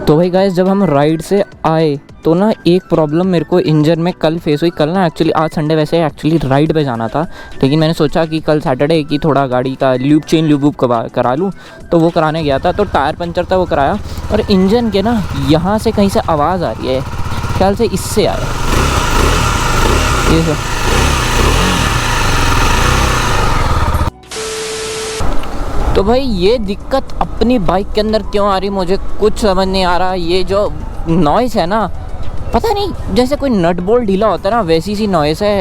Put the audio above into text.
तो भाई गाइस, जब हम राइड से आए तो ना एक प्रॉब्लम मेरे को इंजन में कल फेस हुई। कल ना एक्चुअली, आज संडे वैसे एक्चुअली राइड पे जाना था, लेकिन मैंने सोचा कि कल सैटरडे की थोड़ा गाड़ी का ल्यूब चेन ल्यूब करा लूँ, तो वो कराने गया था। तो टायर पंचर था, वो कराया, और इंजन के ना यहाँ से कहीं से आवाज़ आ रही है, ख्याल से इससे आ रहा है ये सब। तो भाई ये दिक्कत अपनी बाइक के अंदर क्यों आ रही मुझे कुछ समझ नहीं आ रहा। ये जो नॉइस है ना, पता नहीं, जैसे कोई नट बोल्ट ढीला होता है ना, वैसी सी नॉइस है।